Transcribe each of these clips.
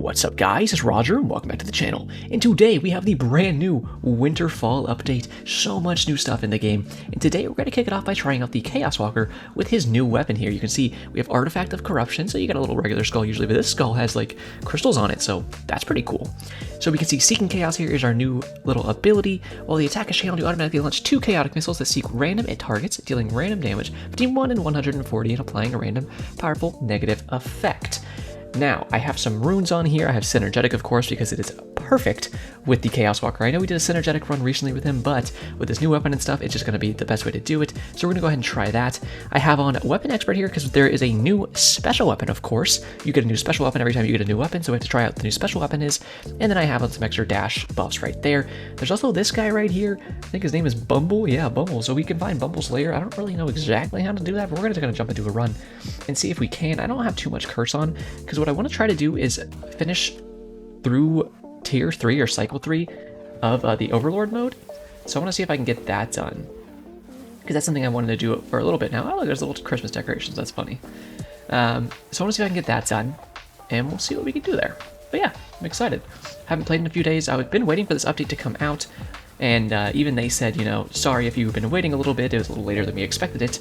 What's up guys, it's Roger and welcome back to the channel. And today we have the brand new Winter Fall update. So much new stuff in the game. And today we're going to kick it off by trying out the Chaos Walker with his new weapon here. You can see we have Artifact of Corruption, so you got a little regular skull usually, but this skull has like crystals on it, so that's pretty cool. So we can see Seeking Chaos here is our new little ability. While the attack is channeled, you automatically launch 2 chaotic missiles that seek random at targets, dealing random damage between 1 and 140 and applying a random powerful negative effect. Now, I have some runes on here. I have Synergetic, of course, because it is perfect with the Chaos Walker. I know we did a Synergetic run recently with him, but with this new weapon and stuff, it's just going to be the best way to do it. So we're going to go ahead and try that. I have on Weapon Expert here because there is a new special weapon, of course. You get a new special weapon every time you get a new weapon, so we have to try out what the new special weapon is. And then I have on some extra dash buffs right there. There's also this guy right here. I think his name is Bumble. Yeah, Bumble. So we can find Bumble's lair. I don't really know exactly how to do that, but we're just going to jump into a run and see if we can. I don't have too much curse on because what I want to try to do is finish through tier 3 or cycle 3 of the Overlord mode. So I want to see if I can get that done, because that's something I wanted to do for a little bit now. Oh, look, there's little Christmas decorations. That's funny. So I want to see if I can get that done, and we'll see what we can do there. But yeah, I'm excited. Haven't played in a few days. I've been waiting for this update to come out, and even they said, you know, sorry if you've been waiting a little bit. It was a little later than we expected it,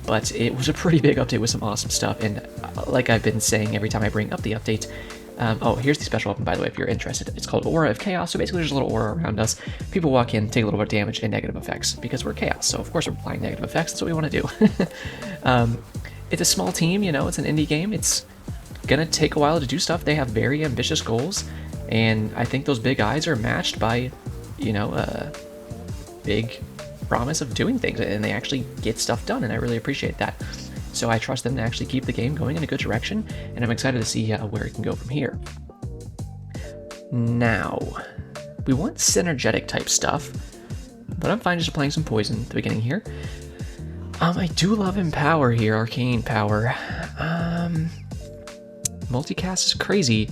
but it was a pretty big update with some awesome stuff. And like I've been saying every time I bring up the update, oh, here's the special weapon, by the way, if you're interested. It's called Aura of Chaos. So basically, there's a little aura around us. People walk in, take a little bit of damage and negative effects because we're chaos. So of course we're applying negative effects. That's what we want to do. It's a small team, you know. It's an indie game. It's gonna take a while to do stuff. They have very ambitious goals, and I think those big eyes are matched by, you know, a big promise of doing things, and they actually get stuff done, and I really appreciate that. So I trust them to actually keep the game going in a good direction, and I'm excited to see where it can go from here. Now, we want synergetic type stuff, but I'm fine just playing some poison at the beginning here. I do love Empower here, Arcane Power. Multicast is crazy,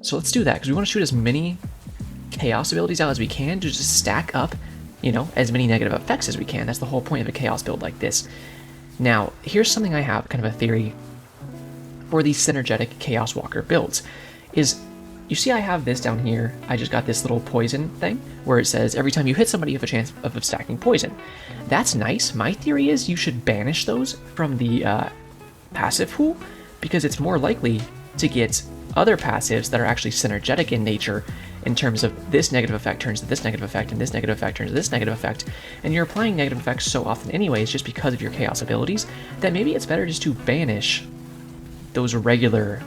so let's do that, because we want to shoot as many chaos abilities out as we can to just stack up, you know, as many negative effects as we can. That's the whole point of a chaos build like this. Now, here's something I have, kind of a theory for these synergetic Chaos Walker builds, is, you see I have this down here. I just got this little poison thing where it says every time you hit somebody you have a chance of stacking poison. That's nice. My theory is you should banish those from the passive pool, because it's more likely to get other passives that are actually synergetic in nature, in terms of this negative effect turns to this negative effect, and this negative effect turns to this negative effect, and you're applying negative effects so often anyways just because of your chaos abilities, that maybe it's better just to banish those regular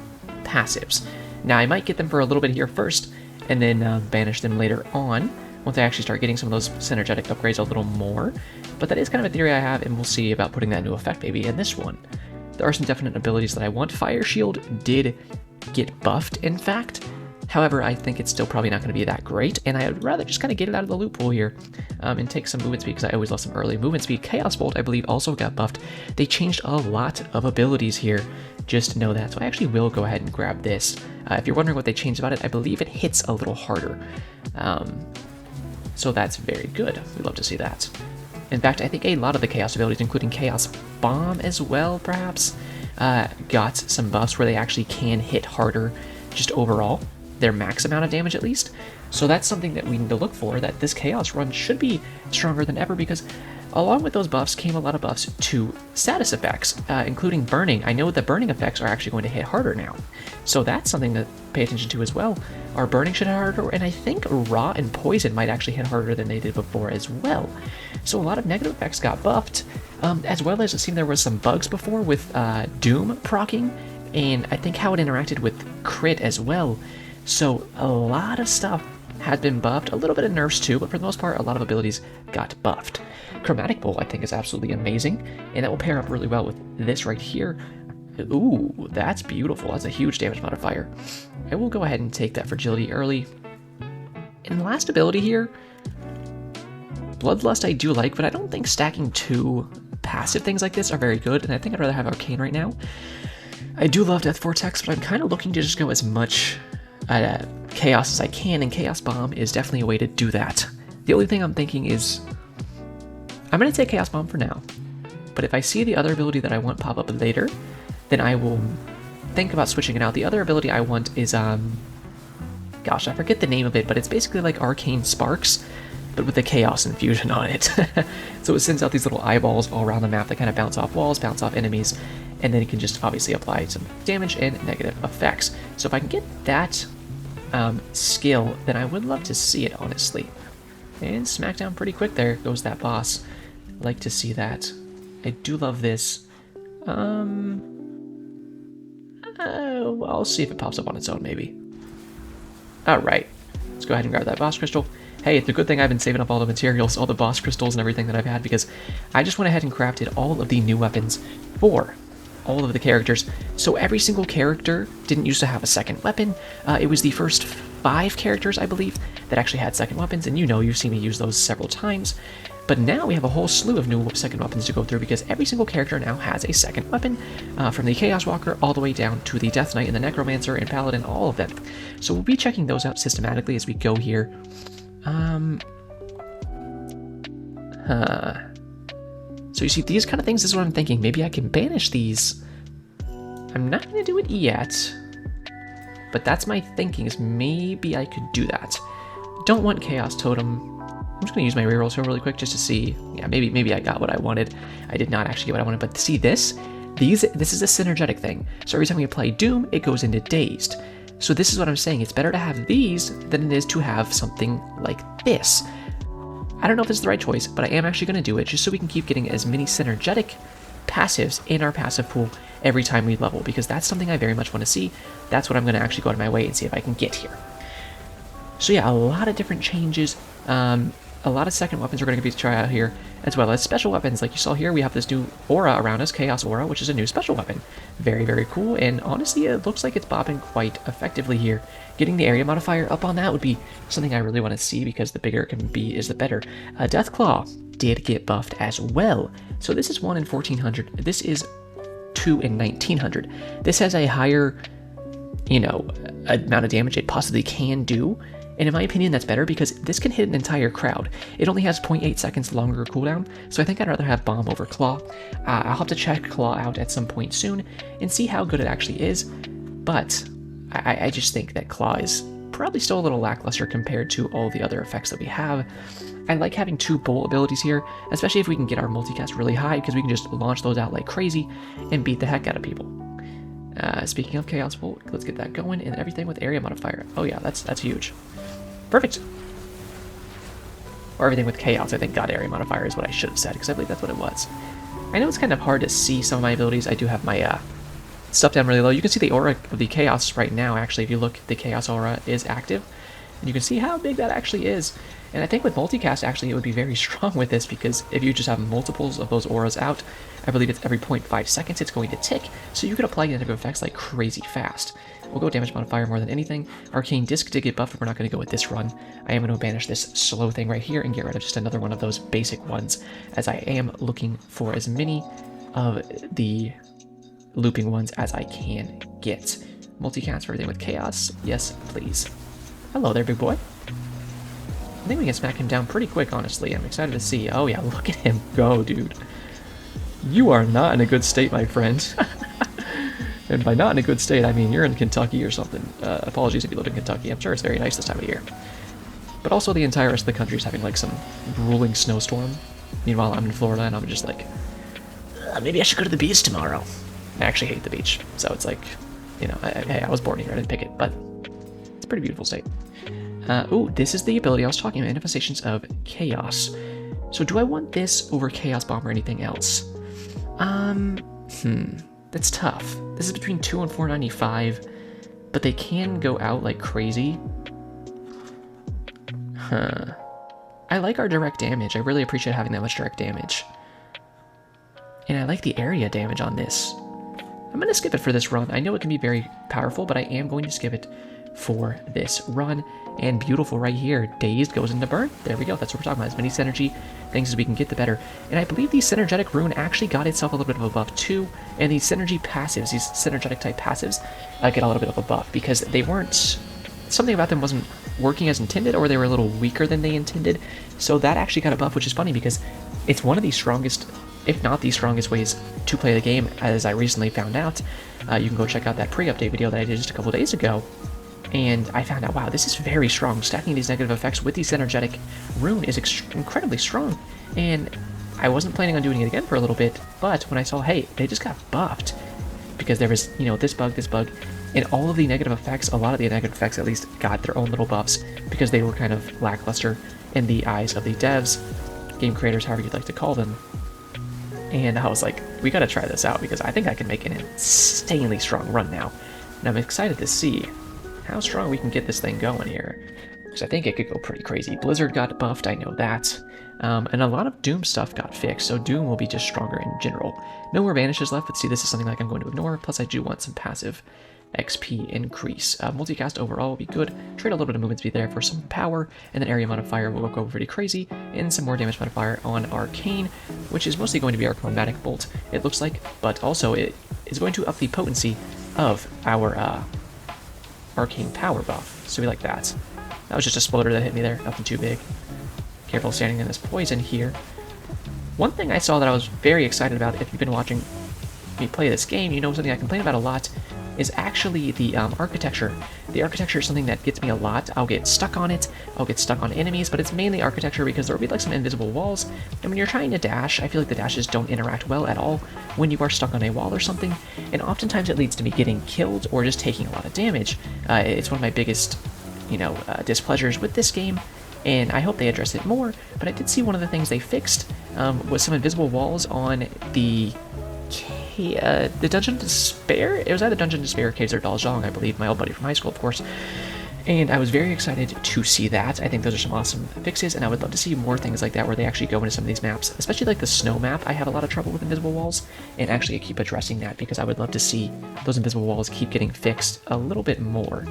passives. Now I might get them for a little bit here first, and then banish them later on, once I actually start getting some of those synergetic upgrades a little more, but that is kind of a theory I have, and we'll see about putting that into effect maybe in this one. There are some definite abilities that I want. Fire Shield did get buffed, in fact. However, I think it's still probably not going to be that great, and I would rather just kind of get it out of the loophole here and take some movement speed, because I always love some early movement speed. Chaos Bolt, I believe, also got buffed. They changed a lot of abilities here, just to know that. So I actually will go ahead and grab this. If you're wondering what they changed about it, I believe it hits a little harder. So that's very good. We love to see that. In fact, I think a lot of the Chaos abilities, including Chaos Bomb as well, perhaps, got some buffs where they actually can hit harder just overall, their max amount of damage at least. So that's something that we need to look for, that this Chaos run should be stronger than ever, because along with those buffs came a lot of buffs to status effects, including burning. I know the burning effects are actually going to hit harder now, so that's something to pay attention to as well. Our burning should hit harder, and I think raw and poison might actually hit harder than they did before as well. So a lot of negative effects got buffed, as well as it seemed there was some bugs before with Doom proccing, and I think how it interacted with crit as well. So a lot of stuff had been buffed, a little bit of nerfs too, but for the most part, a lot of abilities got buffed. Chromatic Bolt, I think, is absolutely amazing, and that will pair up really well with this right here. Ooh, that's beautiful. That's a huge damage modifier. I will go ahead and take that fragility early. And the last ability here, Bloodlust I do like, but I don't think stacking 2 passive things like this are very good, and I think I'd rather have Arcane right now. I do love Death Vortex, but I'm kind of looking to just go as much Chaos as I can, and Chaos Bomb is definitely a way to do that. The only thing I'm thinking is, I'm going to take Chaos Bomb for now, but if I see the other ability that I want pop up later, then I will think about switching it out. The other ability I want is, gosh, I forget the name of it, but it's basically like Arcane Sparks, but with the Chaos infusion on it. So it sends out these little eyeballs all around the map that kind of bounce off walls, bounce off enemies, and then it can just obviously apply some damage and negative effects. So if I can get that skill, then I would love to see it, honestly. And smackdown pretty quick there goes that boss. Like to see that. I do love this. I'll see if it pops up on its own, maybe. Alright, let's go ahead and grab that boss crystal. Hey, it's a good thing I've been saving up all the materials, all the boss crystals and everything that I've had, because I just went ahead and crafted all of the new weapons for all of the characters. So every single character didn't used to have a second weapon. It was the first 5 characters, I believe, that actually had second weapons, and you've seen me use those several times. But now we have a whole slew of new second weapons to go through, because every single character now has a second weapon, from the Chaos Walker all the way down to the Death Knight and the Necromancer and Paladin, all of them. So we'll be checking those out systematically as we go here. So you see, these kind of things, this is what I'm thinking. Maybe I can banish these. I'm not going to do it yet, but that's my thinking, is maybe I could do that. Don't want Chaos Totem. I'm just going to use my rerolls here really quick just to see. Yeah, maybe I got what I wanted. I did not actually get what I wanted, but see this? This is a synergetic thing. So every time we apply Doom, it goes into Dazed. So this is what I'm saying. It's better to have these than it is to have something like this. I don't know if this is the right choice, but I am actually going to do it just so we can keep getting as many synergetic passives in our passive pool every time we level, because that's something I very much want to see. That's what I'm going to actually go out of my way and see if I can get here. So yeah, a lot of different changes. A lot of second weapons we're going to be try out here, as well as special weapons. Like you saw here, we have this new aura around us, Chaos Aura, which is a new special weapon. Very, very cool, and honestly, it looks like it's bopping quite effectively here. Getting the area modifier up on that would be something I really want to see, because the bigger it can be is the better. Deathclaw did get buffed as well. So this is 1 in 1400. This is 2 in 1900. This has a higher, amount of damage it possibly can do. And in my opinion, that's better, because this can hit an entire crowd. It only has 0.8 seconds longer cooldown, so I think I'd rather have Bomb over Claw. I'll have to check Claw out at some point soon and see how good it actually is, but I just think that Claw is probably still a little lackluster compared to all the other effects that we have. I like having 2 bolt abilities here, especially if we can get our multicast really high, because we can just launch those out like crazy and beat the heck out of people. Speaking of Chaos Bolt, let's get that going, and everything with area modifier. Oh yeah, that's huge. Perfect. Or everything with Chaos, I think God area modifier is what I should have said, because I believe that's what it was. I know it's kind of hard to see some of my abilities. I do have my stuff down really low. You can see the aura of the Chaos right now, actually. If you look, the Chaos aura is active, and you can see how big that actually is. And I think with multicast, actually, it would be very strong with this, because if you just have multiples of those auras out, I believe it's every 0.5 seconds it's going to tick, so you could apply negative effects like crazy fast. We'll go damage modifier more than anything. Arcane Disc did get buffed, but we're not going to go with this run. I am going to banish this slow thing right here and get rid of just another one of those basic ones, as I am looking for as many of the looping ones as I can get. Multicast for everything with Chaos. Yes, please. Hello there, big boy. I think we can smack him down pretty quick, honestly. I'm excited to see. Oh yeah, look at him go, dude. You are not in a good state, my friend. And by not in a good state, I mean you're in Kentucky or something. Apologies if you live in Kentucky. I'm sure it's very nice this time of year. But also the entire rest of the country is having like some grueling snowstorm. Meanwhile, I'm in Florida and I'm just like, maybe I should go to the beach tomorrow. I actually hate the beach. So it's like, hey, I was born here. I didn't pick it, but it's a pretty beautiful state. Ooh, this is the ability I was talking about, Manifestations of Chaos. So do I want this over Chaos Bomb or anything else? That's tough. This is between 2 and 495, but they can go out like crazy. I like our direct damage. I really appreciate having that much direct damage. And I like the area damage on this. I'm going to skip it for this run. I know it can be very powerful, but I am going to skip it for this run. And beautiful right here, Dazed goes into Burn. There we go, that's what we're talking about. As many synergy things as we can get, the better. And I believe the Synergetic Rune actually got itself a little bit of a buff too. And these synergy passives, these synergetic type passives, get a little bit of a buff, because they weren't, something about them wasn't working as intended, or they were a little weaker than they intended. So that actually got a buff, which is funny, because it's one of the strongest if not the strongest ways to play the game, as I recently found out. You can go check out that pre-update video that I did just a couple days ago, and I found out, wow, this is very strong. Stacking these negative effects with the synergetic rune is incredibly strong, and I wasn't planning on doing it again for a little bit, but when I saw, hey, they just got buffed, because there was, you know, this bug, and all of the negative effects, a lot of the negative effects at least, got their own little buffs, because they were kind of lackluster in the eyes of the devs, game creators, however you'd like to call them. And I was like, we gotta try this out, because I think I can make an insanely strong run now. And I'm excited to see how strong we can get this thing going here, because I think it could go pretty crazy. Blizzard got buffed, I know that. And a lot of Doom stuff got fixed, so Doom will be just stronger in general. No more vanishes left, but see, this is something like I'm going to ignore, plus I do want some passive XP increase. Multicast overall will be good. Trade a little bit of movement speed there for some power, and then area modifier will go pretty crazy, and some more damage modifier on Arcane, which is mostly going to be our Chromatic Bolt, it looks like, but also it is going to up the potency of our Arcane Power buff, so we like that. That was just a splitter that hit me there, nothing too big. Careful standing in this poison here. One thing I saw that I was very excited about, if you've been watching me play this game, you know something I complain about a lot, is actually the architecture. The architecture is something that gets me a lot. I'll get stuck on it, I'll get stuck on enemies, but it's mainly architecture because there will be like some invisible walls, and when you're trying to dash, I feel like the dashes don't interact well at all when you are stuck on a wall or something, and oftentimes it leads to me getting killed or just taking a lot of damage. It's one of my biggest, you know, displeasures with this game, and I hope they address it more, but I did see one of the things they fixed was some invisible walls on the Dungeon Despair? It was either Dungeon Despair, Caves or Daljong, I believe, my old buddy from high school, of course. And I was very excited to see that. I think those are some awesome fixes, and I would love to see more things like that where they actually go into some of these maps, especially like the snow map. I have a lot of trouble with invisible walls, and actually I keep addressing that because I would love to see those invisible walls keep getting fixed a little bit more,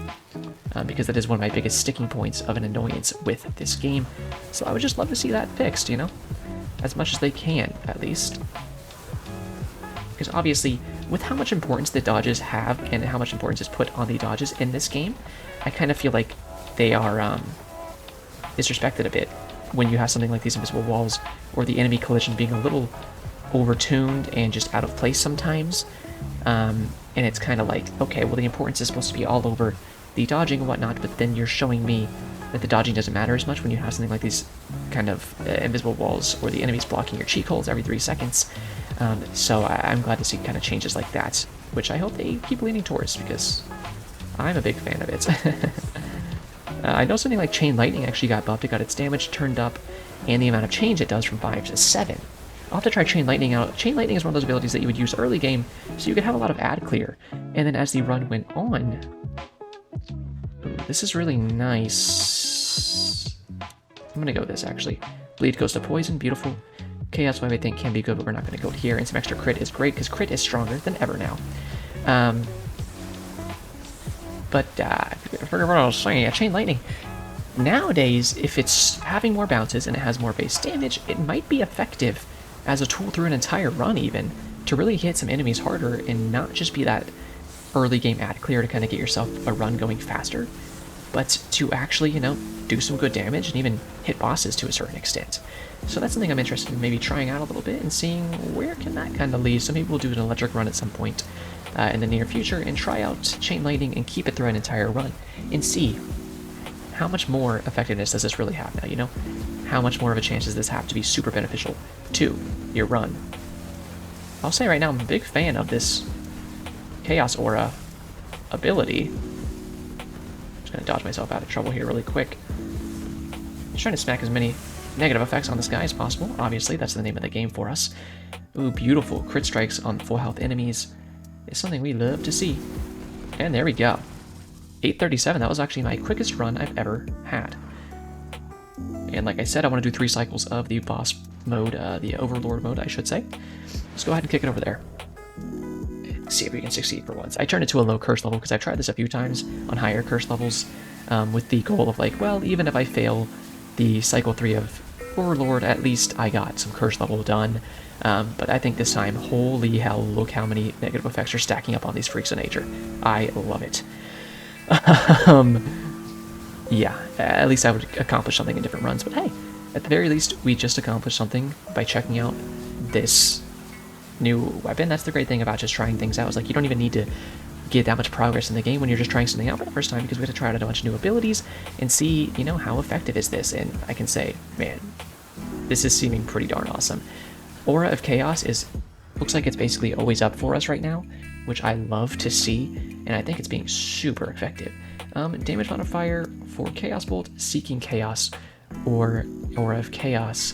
because that is one of my biggest sticking points of an annoyance with this game. So I would just love to see that fixed, you know, as much as they can, at least. Because obviously, with how much importance the dodges have and how much importance is put on the dodges in this game, I kind of feel like they are disrespected a bit when you have something like these invisible walls or the enemy collision being a little overtuned and just out of place sometimes. And it's kind of like, okay, well, the importance is supposed to be all over the dodging and whatnot, but then you're showing me that the dodging doesn't matter as much when you have something like these kind of invisible walls or the enemies blocking your cheek holes every 3 seconds. So I'm glad to see kind of changes like that, which I hope they keep leaning towards, because I'm a big fan of it. I know something like Chain Lightning actually got buffed. It got its damage turned up, and the amount of change it does from 5 to 7. I'll have to try Chain Lightning out. Chain Lightning is one of those abilities that you would use early game, so you could have a lot of ad clear. And then as the run went on... Ooh, this is really nice. I'm gonna go with this, actually. Bleed goes to Poison, beautiful. Chaos Wave I think can be good, but we're not going to go here. And some extra crit is great, because crit is stronger than ever now. But I forget what I was saying. Yeah, Chain Lightning. Nowadays, if it's having more bounces and it has more base damage, it might be effective as a tool through an entire run even, to really hit some enemies harder and not just be that early game ad clear to kind of get yourself a run going faster, but to actually, you know, do some good damage and even hit bosses to a certain extent. So that's something I'm interested in maybe trying out a little bit and seeing where can that kind of lead. So maybe we'll do an electric run at some point in the near future and try out Chain Lightning and keep it through an entire run and see how much more effectiveness does this really have now, you know? How much more of a chance does this have to be super beneficial to your run? I'll say right now, I'm a big fan of this Chaos Aura ability. I'm just going to dodge myself out of trouble here really quick. Just trying to smack as many negative effects on this guy as possible. Obviously, that's the name of the game for us. Ooh, beautiful. Crit strikes on full health enemies is something we love to see. And there we go. 837, that was actually my quickest run I've ever had. And like I said, I want to do 3 cycles of the boss mode, the Overlord mode, I should say. Let's go ahead and kick it over there. See if we can succeed for once. I turned it to a low curse level because I've tried this a few times on higher curse levels with the goal of like, well, even if I fail the cycle 3 of Overlord, at least I got some curse level done. But I think this time, holy hell, look how many negative effects are stacking up on these freaks of nature. I love it. Yeah, at least I would accomplish something in different runs. But hey, at the very least, we just accomplished something by checking out this new weapon. That's the great thing about just trying things out. Is like you don't even need to get that much progress in the game when you're just trying something out for the first time, because we have to try out a bunch of new abilities and see, you know, how effective is this. And I can say, man, this is seeming pretty darn awesome. Aura of Chaos looks like it's basically always up for us right now, which I love to see, and I think it's being super effective. Damage modifier for Chaos Bolt, Seeking Chaos, or Aura of Chaos.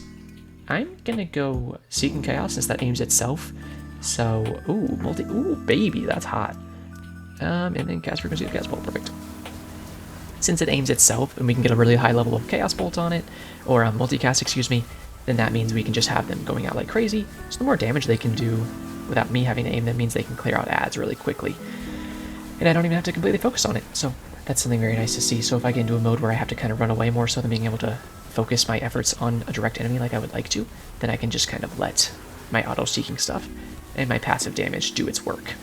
I'm gonna go Seeking Chaos since that aims itself. So, ooh, baby, that's hot. And then Cast Frequency of Chaos Bolt, perfect. Since it aims itself, and we can get a really high level of Chaos Bolt on it, or multicast, excuse me, then that means we can just have them going out like crazy. So the more damage they can do without me having to aim them means they can clear out ads really quickly. And I don't even have to completely focus on it, so that's something very nice to see. So if I get into a mode where I have to kind of run away more so than being able to focus my efforts on a direct enemy like I would like to, then I can just kind of let my auto-seeking stuff and my passive damage do its work.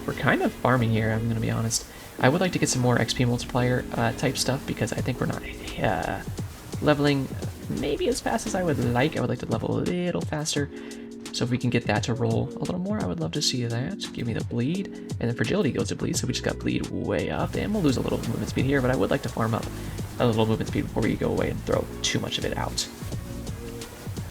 We're kind of farming here, I'm going to be honest. I would like to get some more XP multiplier type stuff, because I think we're not leveling maybe as fast as I would like. I would like to level a little faster. So if we can get that to roll a little more, I would love to see that. Give me the bleed, and then fragility goes to bleed, so we just got bleed way up, and we'll lose a little movement speed here, but I would like to farm up a little movement speed before we go away and throw too much of it out.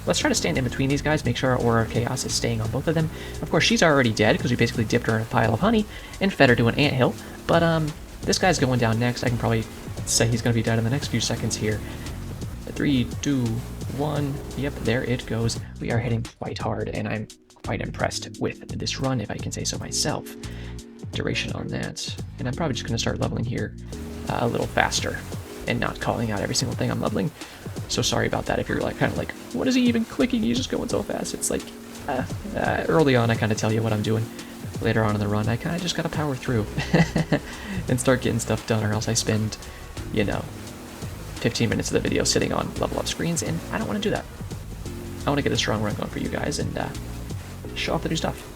Let's try to stand in between these guys, make sure our Aura of Chaos is staying on both of them. Of course, she's already dead, because we basically dipped her in a pile of honey and fed her to an anthill, but this guy's going down next. I can probably say he's going to be dead in the next few seconds here. 3, 2, 1, yep, there it goes. We are hitting quite hard, and I'm quite impressed with this run, if I can say so myself. Duration on that, and I'm probably just going to start leveling here a little faster and not calling out every single thing I'm leveling. So sorry about that if you're like kind of like, what is he even clicking? He's just going so fast. It's like, early on I kind of tell you what I'm doing. Later on in the run, I kind of just got to power through and start getting stuff done, or else I spend, you know, 15 minutes of the video sitting on level up screens, and I don't want to do that. I want to get a strong run going for you guys and show off the new stuff.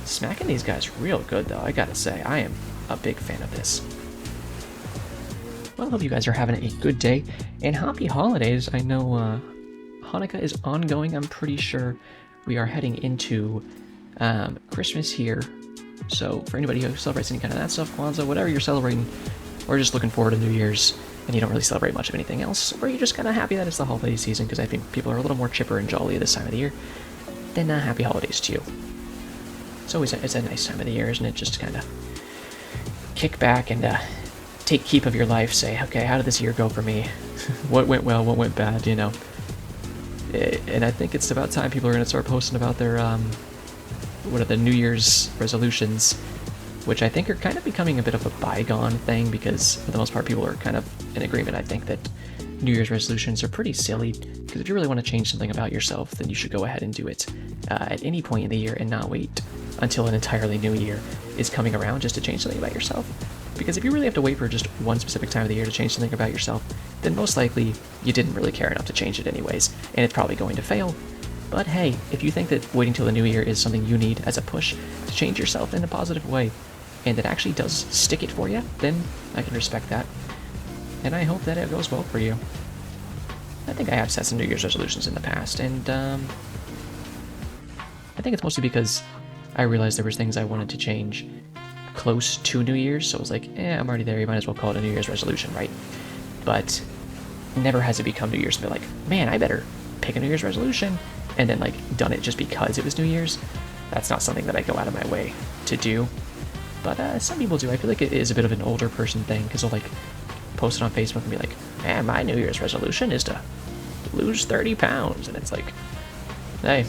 Smacking these guys real good, though, I gotta say. I am a big fan of this. Well, I hope you guys are having a good day, and happy holidays. I know Hanukkah is ongoing. I'm pretty sure we are heading into Christmas here. So for anybody who celebrates any kind of that stuff, Kwanzaa, whatever you're celebrating, or just looking forward to New Year's, and you don't really celebrate much of anything else, or you're just kind of happy that it's the holiday season, because I think people are a little more chipper and jolly this time of the year, then happy holidays to you. It's always it's a nice time of the year, isn't it? Just kind of kick back and take keep of your life, say, okay, how did this year go for me? What went well, what went bad, you know? And I think it's about time people are going to start posting about their, what are the New Year's resolutions, which I think are kind of becoming a bit of a bygone thing, because for the most part people are kind of in agreement, I think, that New Year's resolutions are pretty silly, because if you really want to change something about yourself, then you should go ahead and do it at any point in the year and not wait until an entirely new year is coming around just to change something about yourself. Because if you really have to wait for just one specific time of the year to change something about yourself, then most likely you didn't really care enough to change it anyways, and it's probably going to fail. But hey, if you think that waiting till the new year is something you need as a push to change yourself in a positive way, and it actually does stick it for you, then I can respect that. And I hope that it goes well for you. I think I have set some New Year's resolutions in the past, and I think it's mostly because I realized there was things I wanted to change close to New Year's, so I was like, I'm already there, you might as well call it a New Year's resolution, right? But never has it become New Year's to be like, man, I better pick a New Year's resolution, and then like done it just because it was New Year's. That's not something that I go out of my way to do. But some people do. I feel like it is a bit of an older person thing, because they'll like post it on Facebook and be like, man, my New Year's resolution is to lose 30 pounds. And it's like, hey,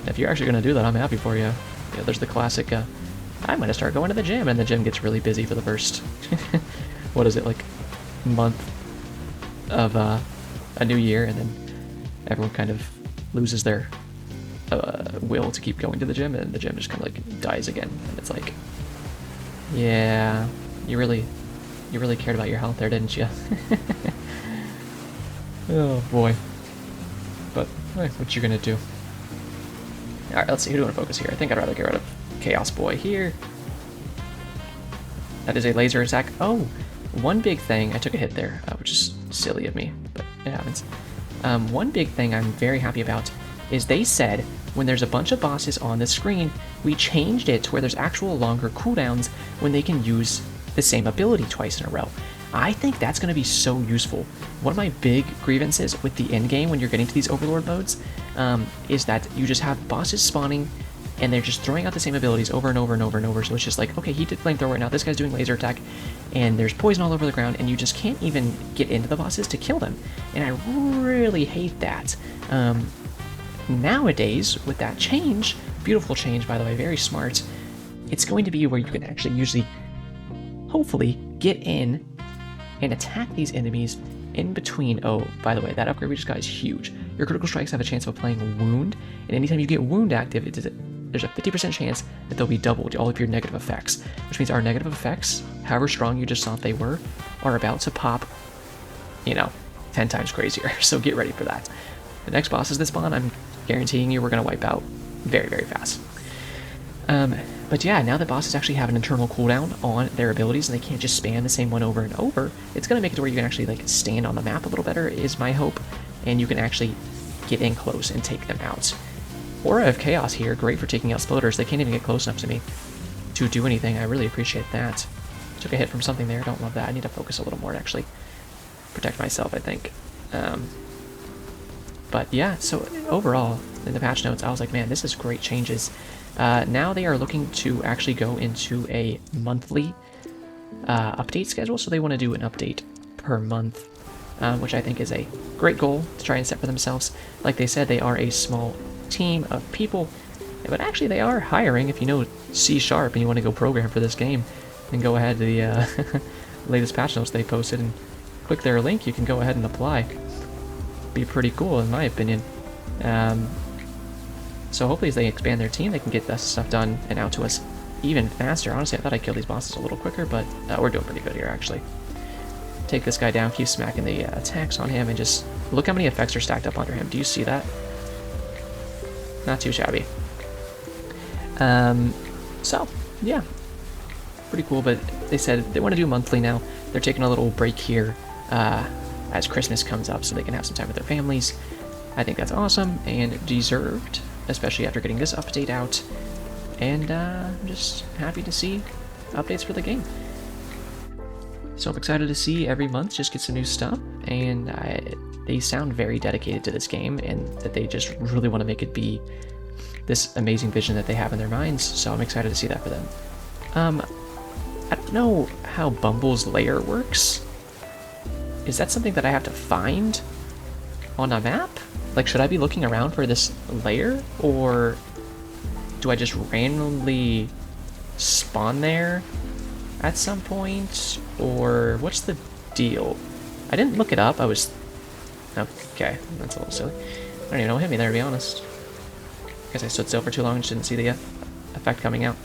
if you're actually going to do that, I'm happy for you. You know, there's the classic, I'm going to start going to the gym, and the gym gets really busy for the first, what is it, like, month of a new year, and then everyone kind of loses their will to keep going to the gym, and the gym just kind of like dies again. And it's like, yeah, you really cared about your health there, didn't you? Oh boy. But hey, what you gonna do? Alright, let's see, who do I want to focus here? I think I'd rather get rid of Chaos Boy here. That is a laser attack. Oh, one big thing, I took a hit there, which is silly of me, but it happens. One big thing I'm very happy about is they said when there's a bunch of bosses on the screen, we changed it to where there's actual longer cooldowns when they can use the same ability twice in a row. I think that's going to be so useful. One of my big grievances with the end game when you're getting to these Overlord modes is that you just have bosses spawning and they're just throwing out the same abilities over and over and over and over. So it's just like, okay, he did flamethrower right now, this guy's doing laser attack, and there's poison all over the ground, and you just can't even get into the bosses to kill them. And I really hate that. Nowadays, with that change, beautiful change by the way, very smart, it's going to be where you can actually usually, hopefully, get in and attack these enemies in between. Oh, by the way, that upgrade we just got is huge. Your critical strikes have a chance of applying wound, and anytime you get wound active, there's a 50% chance that they'll be doubled, all of your negative effects, which means our negative effects, however strong you just thought they were, are about to pop, 10 times crazier. So get ready for that. The next bosses that spawn, I'm guaranteeing you we're going to wipe out very, very fast. But yeah, now that bosses actually have an internal cooldown on their abilities and they can't just spam the same one over and over, it's going to make it to where you can actually stand on the map a little better, is my hope, and you can actually get in close and take them out. Aura of Chaos here, great for taking out splitters. They can't even get close enough to me to do anything. I really appreciate that. Took a hit from something there, don't love that. I need to focus a little more to actually protect myself, I think. But yeah, so overall, in the patch notes, I was like, man, this is great changes. Now they are looking to actually go into a monthly update schedule, so they want to do an update per month, which I think is a great goal to try and set for themselves. Like they said, they are a small team of people, but actually they are hiring. If you know C# and you want to go program for this game, then go ahead to the latest patch notes they posted and click their link. You can go ahead and apply. Be pretty cool in my opinion. So hopefully as they expand their team, they can get this stuff done and out to us even faster. Honestly, I thought I'd kill these bosses a little quicker, but we're doing pretty good here, actually. Take this guy down, keep smacking the attacks on him, and just look how many effects are stacked up under him. Do you see that? Not too shabby. So, yeah. Pretty cool, but they said they want to do monthly now. They're taking a little break here as Christmas comes up so they can have some time with their families. I think that's awesome and deserved, especially after getting this update out. And I'm just happy to see updates for the game. So I'm excited to see every month just get some new stuff, and they sound very dedicated to this game and that they just really want to make it be this amazing vision that they have in their minds, so I'm excited to see that for them. I don't know how Bumble's lair works. Is that something that I have to find on a map? Like, should I be looking around for this lair, or do I just randomly spawn there at some point, or what's the deal? I didn't look it up. I was... Okay, that's a little silly. I don't even know what hit me there, to be honest. Guess I stood still for too long and just didn't see the effect coming out.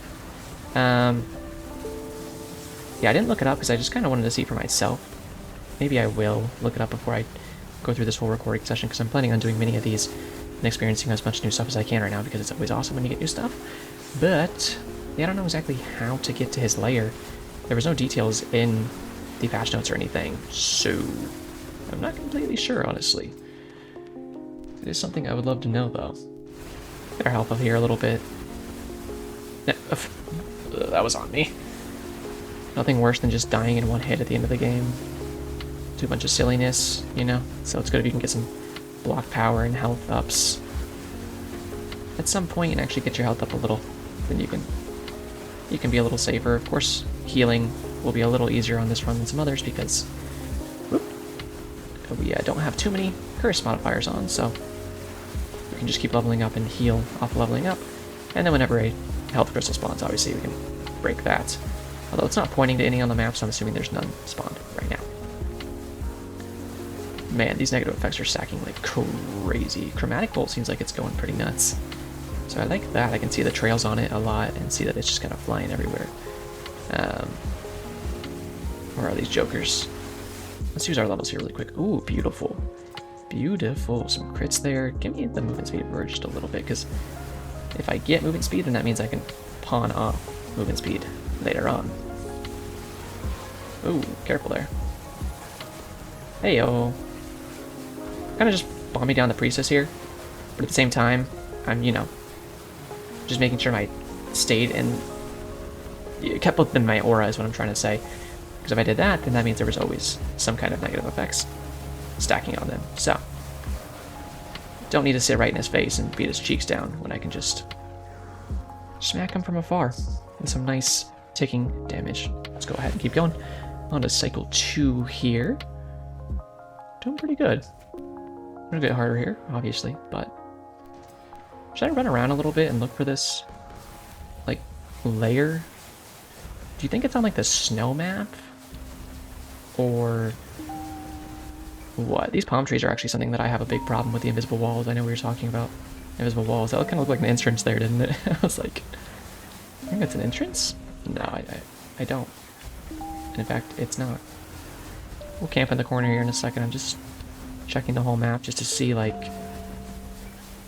Yeah, I didn't look it up because I just kind of wanted to see for myself. Maybe I will look it up before I go through this whole recording session, because I'm planning on doing many of these and experiencing as much new stuff as I can right now, because it's always awesome when you get new stuff. But yeah, I don't know exactly how to get to his lair. There was no details in the patch notes or anything, so I'm not completely sure, honestly. It is something I would love to know, though. Get our health up here a little bit. That was on me. Nothing worse than just dying in one hit at the end of the game. Do a bunch of silliness, you know? So it's good if you can get some block power and health ups at some point and actually get your health up a little. Then you can be a little safer. Of course, healing will be a little easier on this run than some others because we don't have too many curse modifiers on, so we can just keep leveling up and heal off leveling up. And then whenever a health crystal spawns, obviously we can break that. Although it's not pointing to any on the map, so I'm assuming there's none spawned right now. Man, these negative effects are stacking like crazy. Chromatic Bolt seems like it's going pretty nuts. So I like that. I can see the trails on it a lot and see that it's just kind of flying everywhere. Where are these jokers? Let's use our levels here really quick. Ooh, beautiful. Beautiful. Some crits there. Give me the movement speed for just a little bit, because if I get movement speed, then that means I can pawn off movement speed later on. Ooh, careful there. Heyo. Kind of just bomb me down the priestess here. But at the same time, I'm, you know, just making sure my state and kept within my aura is what I'm trying to say. Because if I did that, then that means there was always some kind of negative effects stacking on them. So, don't need to sit right in his face and beat his cheeks down when I can just smack him from afar with some nice ticking damage. Let's go ahead and keep going. On to cycle 2 here. Doing pretty good. I'm gonna get harder here, obviously, but should I run around a little bit and look for this, like, layer? Do you think it's on, like, the snow map? Or what? These palm trees are actually something that I have a big problem with, the invisible walls. I know we were talking about invisible walls. That kind of looked like an entrance there, didn't it? I was like, I think that's an entrance? No, I don't. And in fact, it's not. We'll camp in the corner here in a second. I'm just checking the whole map just to see, like,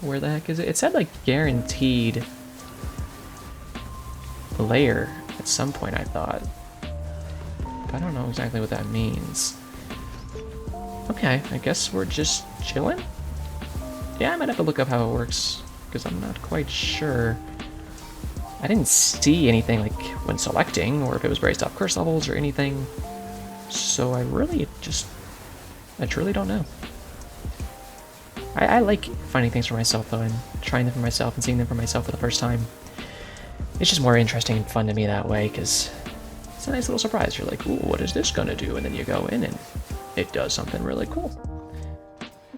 where the heck is it? It said, like, guaranteed layer at some point, I thought. But I don't know exactly what that means. Okay, I guess we're just chilling? Yeah, I might have to look up how it works, because I'm not quite sure. I didn't see anything, like, when selecting, or if it was based off curse levels or anything. So I truly don't know. I like finding things for myself, though, and trying them for myself and seeing them for myself for the first time. It's just more interesting and fun to me that way, because it's a nice little surprise. You're like, ooh, what is this gonna do? And then you go in, and it does something really cool.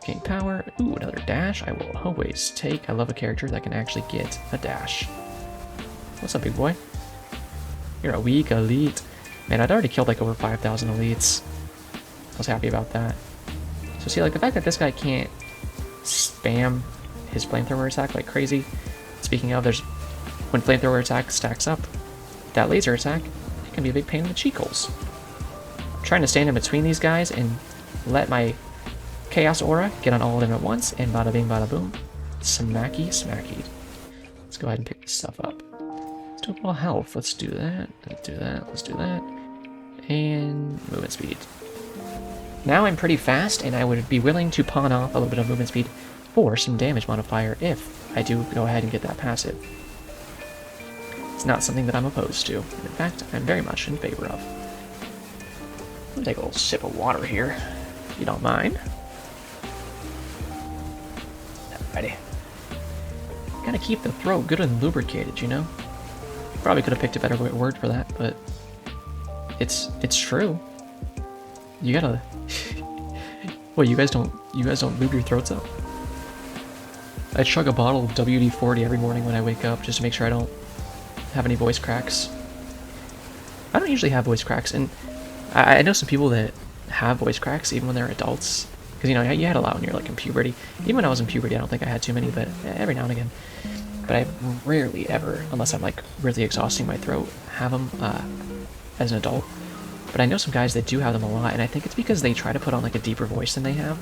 Gain power. Ooh, another dash. I will always take. I love a character that can actually get a dash. What's up, big boy? You're a weak elite. Man, I'd already killed like over 5,000 elites. I was happy about that. So see, like, the fact that this guy can't spam his flamethrower attack like crazy. Speaking of, when flamethrower attack stacks up, that laser attack, it can be a big pain in the cheek holes. I'm trying to stand in between these guys and let my chaos aura get on all of them at once, and bada bing bada boom. Smacky smacky. Let's go ahead and pick this stuff up. Let's do a little health. Let's do that. Let's do that. Let's do that. And movement speed. Now I'm pretty fast, and I would be willing to pawn off a little bit of movement speed for some damage modifier if I do go ahead and get that passive. It's not something that I'm opposed to. In fact, I'm very much in favor of. I'll take a little sip of water here, if you don't mind. Alrighty. Gotta keep the throat good and lubricated, you know? Probably could have picked a better word for that, but it's true. You gotta. Well, you guys don't lube your throats up? I chug a bottle of WD-40 every morning when I wake up just to make sure I don't have any voice cracks. I don't usually have voice cracks, and I know some people that have voice cracks even when they're adults. Because, you know, you had a lot when you're like in puberty. Even when I was in puberty, I don't think I had too many, but every now and again. But I rarely ever, unless I'm like really exhausting my throat, have them as an adult. But I know some guys that do have them a lot, and I think it's because they try to put on like a deeper voice than they have,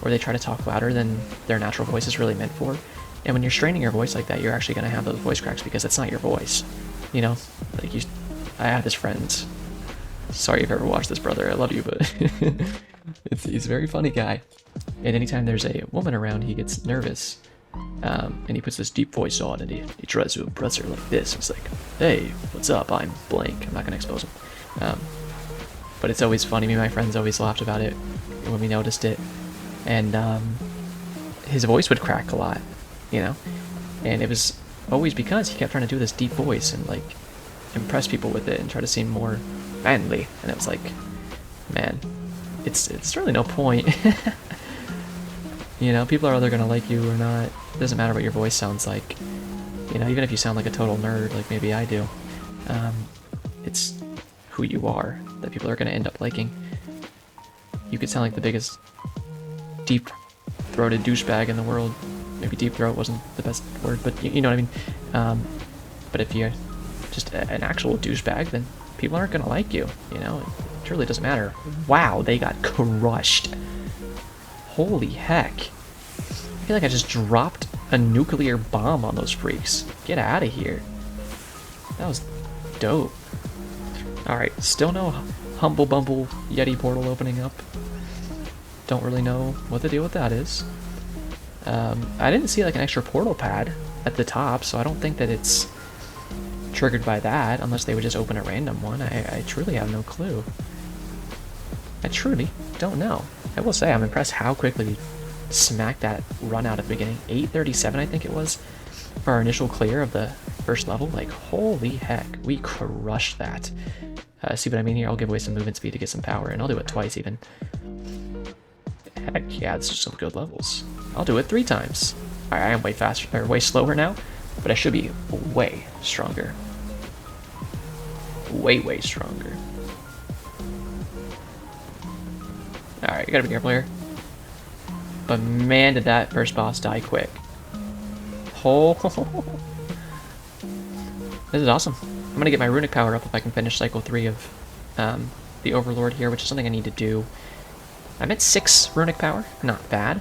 or they try to talk louder than their natural voice is really meant for. And when you're straining your voice like that, you're actually going to have those voice cracks because it's not your voice. You know, like I have this friend. Sorry if you ever watched this, brother. I love you, but he's a very funny guy. And anytime there's a woman around, he gets nervous. And he puts this deep voice on, and he tries to impress her like this. He's like, "Hey, what's up? I'm blank." I'm not going to expose him. But it's always funny. Me and my friends always laughed about it when we noticed it. And his voice would crack a lot, you know? And it was always because he kept trying to do this deep voice and, like, impress people with it and try to seem more manly. And it was like, man, it's really no point. You know, people are either going to like you or not. It doesn't matter what your voice sounds like. You know, even if you sound like a total nerd, like maybe I do. It's who you are that people are going to end up liking. You could sound like the biggest deep-throated douchebag in the world. Maybe deep throat wasn't the best word, but you know what I mean. But if you're just an actual douchebag, then people aren't going to like you, you know? It truly doesn't matter. Wow, they got crushed. Holy heck. I feel like I just dropped a nuclear bomb on those freaks. Get out of here. That was dope. Alright, still no Humble Bumble Yeti portal opening up. Don't really know what the deal with that is. I didn't see like an extra portal pad at the top, so I don't think that it's triggered by that, unless they would just open a random one. I truly have no clue. I truly don't know. I will say I'm impressed how quickly we smacked that run out at the beginning. 8:37 I think it was for our initial clear of the first level. Like, holy heck, we crushed that. See what I mean here? I'll give away some movement speed to get some power, and I'll do it twice even. Heck yeah, this is some good levels. I'll do it 3 times. I am way faster, or way slower now, but I should be way stronger. Way stronger. Alright, you gotta be careful here. But man, did that first boss die quick. Oh, this is awesome. I'm gonna get my runic power up if I can finish cycle 3 of the Overlord here, which is something I need to do. I'm at 6 runic power, not bad,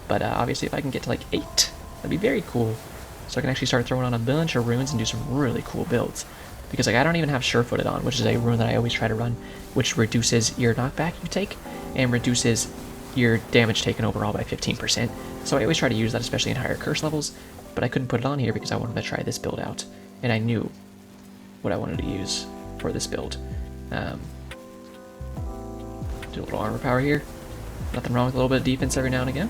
but obviously if I can get to like 8, that'd be very cool. So I can actually start throwing on a bunch of runes and do some really cool builds. Because like I don't even have sure-footed on, which is a rune that I always try to run, which reduces your knockback you take and reduces your damage taken overall by 15%. So I always try to use that, especially in higher curse levels, but I couldn't put it on here because I wanted to try this build out, and I knew what I wanted to use for this build. Do a little armor power here. Nothing wrong with a little bit of defense every now and again.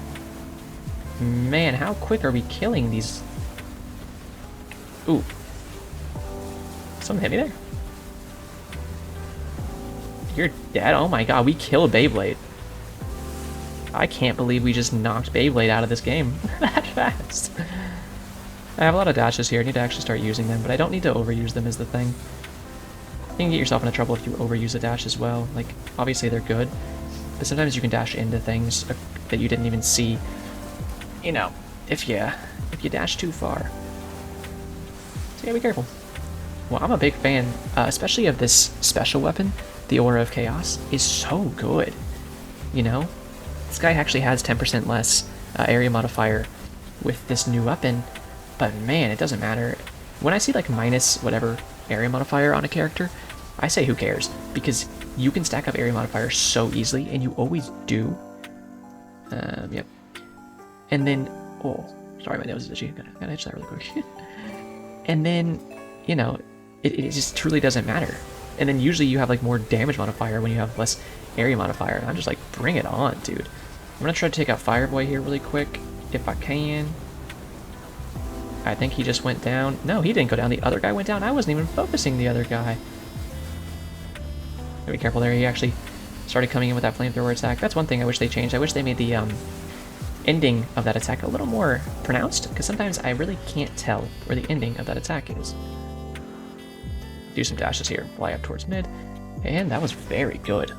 Man, how quick are we killing these? Ooh. Someone hit me there. You're dead? Oh my god, we killed Beyblade. I can't believe we just knocked Beyblade out of this game that fast. I have a lot of dashes here. I need to actually start using them, but I don't need to overuse them is the thing. You can get yourself into trouble if you overuse a dash as well. Like, obviously they're good, but sometimes you can dash into things that you didn't even see, you know, if you dash too far. So yeah, be careful. Well, I'm a big fan, especially of this special weapon. The Aura of Chaos is so good, you know? This guy actually has 10% less area modifier with this new weapon, but man, it doesn't matter. When I see like minus whatever area modifier on a character, I say who cares, because you can stack up area modifier so easily, and you always do. Yep. And then, oh, sorry, my nose is itchy. Gotta itch that really quick. And then, you know, it just truly doesn't matter. And then usually you have like more damage modifier when you have less area modifier. And I'm just like, bring it on, dude. I'm gonna try to take out Fireboy here really quick, if I can. I think he just went down. No, he didn't go down. The other guy went down. I wasn't even focusing the other guy. Gotta be careful there. He actually started coming in with that flamethrower attack. That's one thing I wish they changed. I wish they made the ending of that attack a little more pronounced, because sometimes I really can't tell where the ending of that attack is. Do some dashes here, fly up towards mid, and that was very good.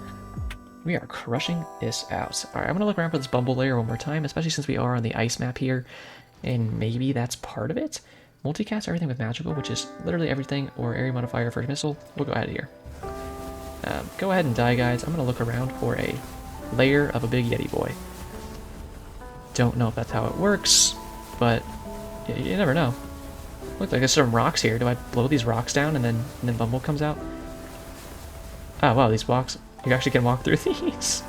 We are crushing this out. Alright, I'm gonna look around for this bumble layer one more time, especially since we are on the ice map here, and maybe that's part of it. Multicast everything with magical, which is literally everything, or area modifier first missile. We'll go ahead here. Go ahead and die, guys. I'm gonna look around for a layer of a big Yeti boy. Don't know if that's how it works, but you never know. Looks like there's some rocks here. Do I blow these rocks down and then Bumble comes out? Oh wow, these walks, you actually can walk through these.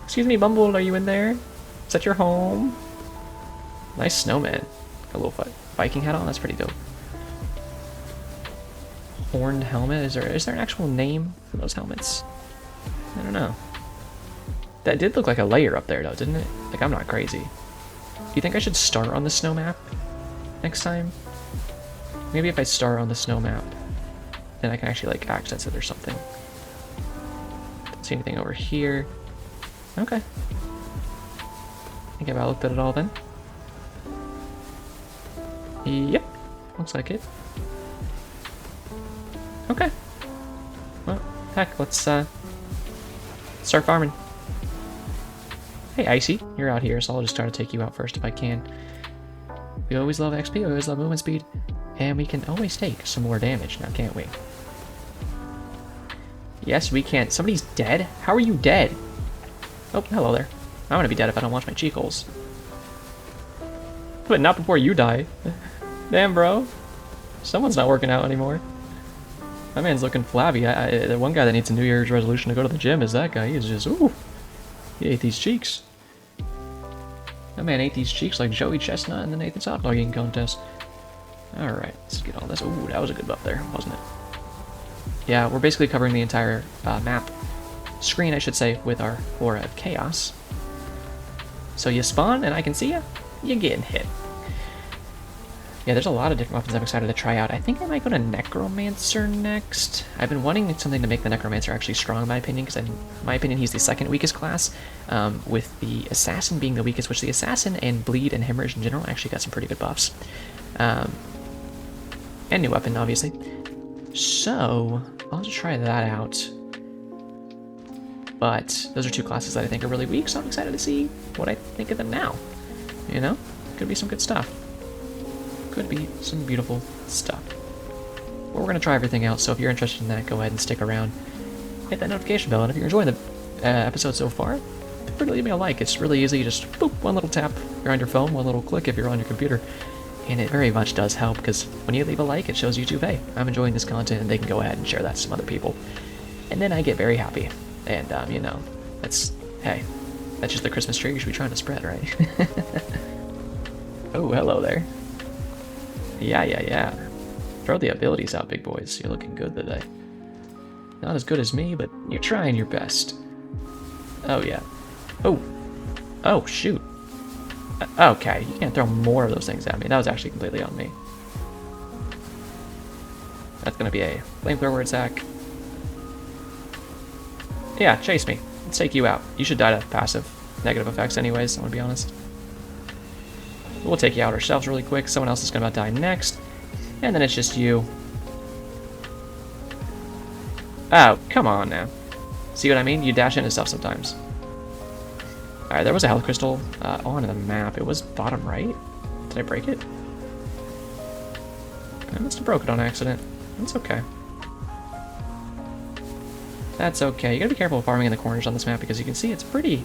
Excuse me, Bumble, are you in there? Is that your home? Nice snowman. Got a little Viking hat on, that's pretty dope. Horned helmet, is there an actual name for those helmets? I don't know. That did look like a layer up there though, didn't it? Like, I'm not crazy. Do you think I should start on the snow map next time? Maybe if I start on the snow map, then I can actually like access it or something. Don't see anything over here. Okay. I think I looked at it all then. Yep, looks like it. Okay. Well, heck, let's start farming. Hey, Icy, you're out here, so I'll just try to take you out first if I can. We always love XP, we always love movement speed, and we can always take some more damage now, can't we? Yes, we can. Somebody's dead? How are you dead? Oh, hello there. I'm gonna be dead if I don't wash my cheek holes. But not before you die. Damn, bro. Someone's not working out anymore. My man's looking flabby. The one guy that needs a New Year's resolution to go to the gym is that guy. He is just, ooh. He ate these cheeks. That man ate these cheeks like Joey Chestnut in the Nathan's hot dog eating contest. Alright, let's get all this. Ooh, that was a good buff there, wasn't it? Yeah, we're basically covering the entire map. Screen, I should say, with our Aura of Chaos. So you spawn, and I can see you. You're getting hit. Yeah, there's a lot of different weapons I'm excited to try out. I think I might go to Necromancer next. I've been wanting something to make the Necromancer actually strong, in my opinion, because in my opinion, he's the second weakest class, with the Assassin being the weakest, which the Assassin and Bleed and Hemorrhage in general actually got some pretty good buffs. And new weapon, obviously. So, I'll just try that out. But those are two classes that I think are really weak, so I'm excited to see what I think of them now. You know? Could be some good stuff. Could be some beautiful stuff. But we're going to try everything out, so if you're interested in that, go ahead and stick around. Hit that notification bell, and if you're enjoying the episode so far, feel free to leave me a like. It's really easy, just boop, one little tap if you're on your phone, one little click if you're on your computer. And it very much does help, because when you leave a like, it shows YouTube, hey, I'm enjoying this content, and they can go ahead and share that to some other people. And then I get very happy. And, you know, that's just the Christmas tree you should be trying to spread, right? Oh, hello there. Yeah. Throw the abilities out, big boys. You're looking good today. Not as good as me, but you're trying your best. Oh, yeah. Oh, shoot. Okay, you can't throw more of those things at me. That was actually completely on me. That's gonna be a flamethrower attack. Yeah, chase me. Let's take you out. You should die to passive negative effects anyways, I'm gonna be honest. We'll take you out ourselves really quick. Someone else is gonna die next. And then it's just you. Oh, come on now. See what I mean? You dash into stuff sometimes. Alright, there was a health crystal on the map. It was bottom right. Did I break it? I must have broke it on accident. That's okay. That's okay. You gotta be careful of farming in the corners on this map because you can see it's pretty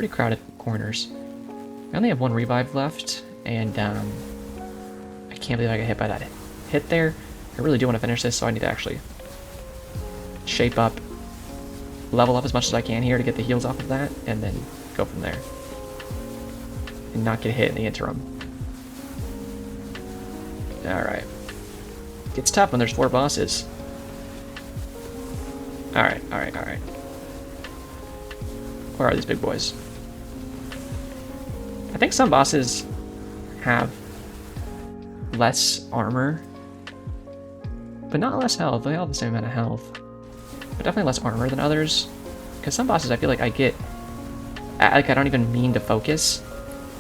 crowded corners. I only have one revive left, and I can't believe I got hit by that hit there. I really do want to finish this, so I need to actually shape up, level up as much as I can here to get the heals off of that, and then go from there. And not get hit in the interim. Alright. Gets tough when there's 4 bosses. Alright. Where are these big boys? I think some bosses have less armor, but not less health. They all have the same amount of health, but definitely less armor than others. Because some bosses I feel like I don't even mean to focus,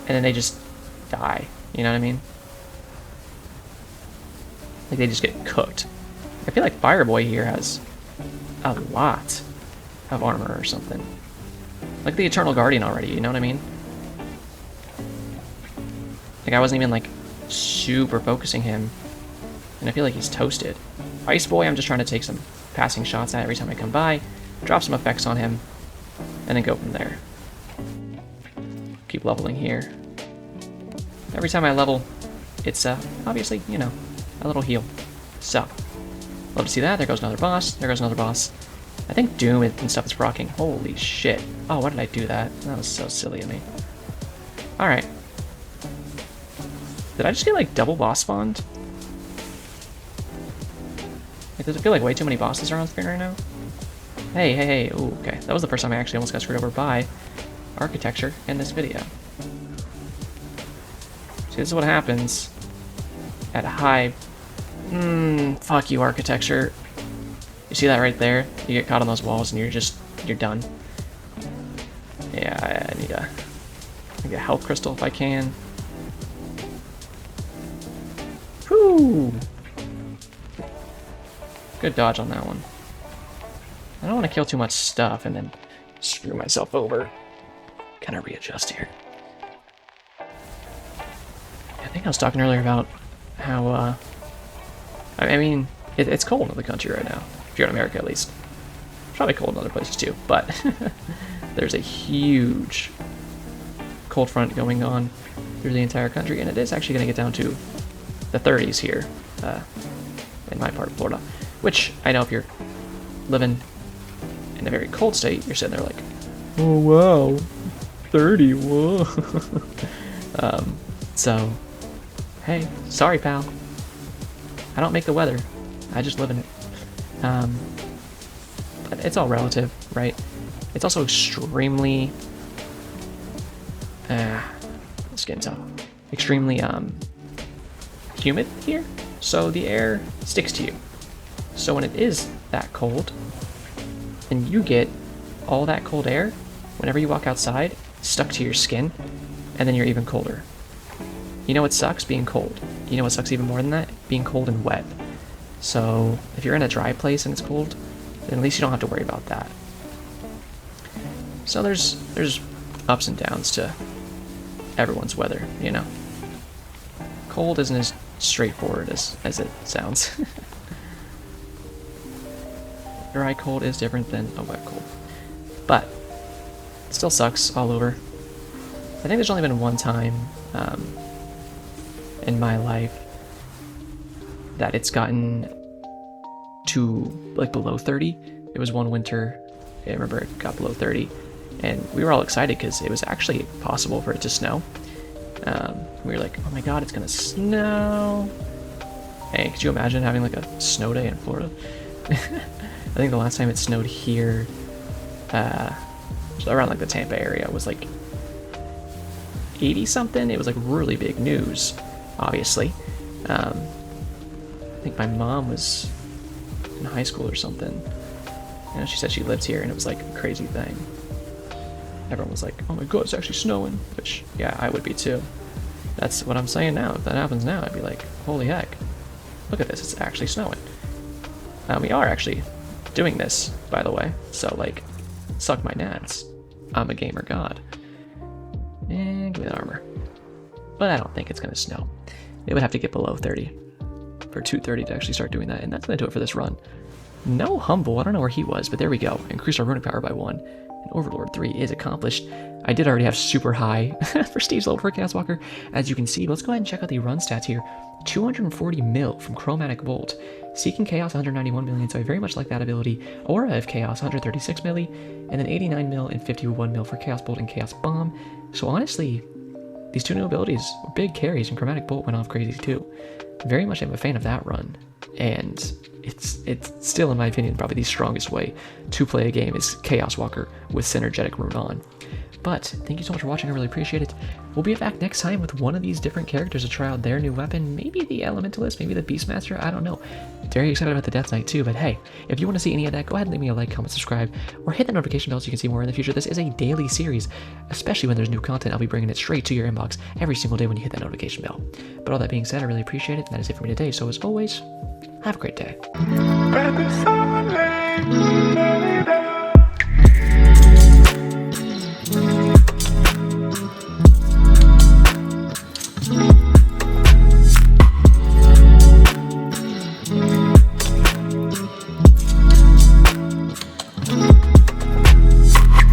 and then they just die. You know what I mean? Like they just get cooked. I feel like Fireboy here has a lot of armor or something. Like the Eternal Guardian already, you know what I mean? Like I wasn't even like super focusing him, and I feel like he's toasted. Ice Boy, I'm just trying to take some passing shots at every time I come by, drop some effects on him, and then go from there. Keep leveling here. Every time I level, it's obviously, you know, a little heal. So, love to see that. There goes another boss. There goes another boss. I think Doom and stuff is rocking. Holy shit. Oh, why did I do that? That was so silly of me. Alright. Did I just get, like, double boss spawned? Like, does it feel like way too many bosses are on screen right now? Hey. Ooh, okay. That was the first time I actually almost got screwed over by architecture in this video. See, this is what happens at high... fuck you, architecture. You see that right there? You get caught on those walls and you're done. Yeah, I need a health crystal if I can. Whew! Good dodge on that one. I don't want to kill too much stuff and then screw myself over. Kind of readjust here. I think I was talking earlier about how, I mean, it's cold in the country right now. If you're in America, at least. It's probably cold in other places too, but there's a huge cold front going on through the entire country, and it is actually going to get down to the 30s here in my part of Florida. Which, I know if you're living in a very cold state, you're sitting there like, oh wow, 30, whoa. So, hey, sorry, pal. I don't make the weather. I just live in it. But it's all relative, right? It's also extremely... it's getting tough. Extremely, humid here, so the air sticks to you. So when it is that cold, and you get all that cold air, whenever you walk outside, stuck to your skin, and then you're even colder. You know what sucks? Being cold. You know what sucks even more than that? Being cold and wet. So if you're in a dry place and it's cold, then at least you don't have to worry about that. So there's ups and downs to everyone's weather, you know. Cold isn't as straightforward as it sounds. Dry cold is different than a wet cold. But it still sucks all over. I think there's only been one time in my life that it's gotten to like below 30. It was one winter, I remember it got below 30, and we were all excited because it was actually possible for it to snow. We were like, oh my god, it's gonna snow. Hey, could you imagine having like a snow day in Florida? I think the last time it snowed here, around like the Tampa area, was like 80 something. It was like really big news, obviously. I think my mom was in high school or something. You know, she said she lives here, and it was like a crazy thing. Everyone was like, oh my god, it's actually snowing. Which, yeah, I would be too. That's what I'm saying now. If that happens now, I'd be like, holy heck. Look at this, it's actually snowing. We are actually doing this, by the way. So, like, suck my nads. I'm a gamer god. And give me the armor. But I don't think it's going to snow. It would have to get below 30 for 230 to actually start doing that. And that's going to do it for this run. No Humble, I don't know where he was, but there we go. Increase our runic power by 1. And Overlord 3 is accomplished. I did already have super high prestige level for Chaos Walker, as you can see. Let's go ahead and check out the run stats here. 240 mil from Chromatic Bolt. Seeking Chaos 191 million, so I very much like that ability. Aura of Chaos 136 milli, and then 89 mil and 51 mil for Chaos Bolt and Chaos Bomb. So honestly, these two new abilities were big carries, and Chromatic Bolt went off crazy too. Very much am a fan of that run, and it's still, in my opinion, probably the strongest way to play a game is Chaos Walker with Synergetic Rune on. But thank you so much for watching, I really appreciate it. We'll be back next time with one of these different characters to try out their new weapon, maybe the Elementalist, maybe the Beastmaster, I don't know. Very excited about the Death Knight too, but hey, if you want to see any of that, go ahead and leave me a like, comment, subscribe, or hit the notification bell so you can see more in the future. This is a daily series, especially when there's new content. I'll be bringing it straight to your inbox every single day when you hit that notification bell. But all that being said, I really appreciate it, and that is it for me today. So as always, have a great day.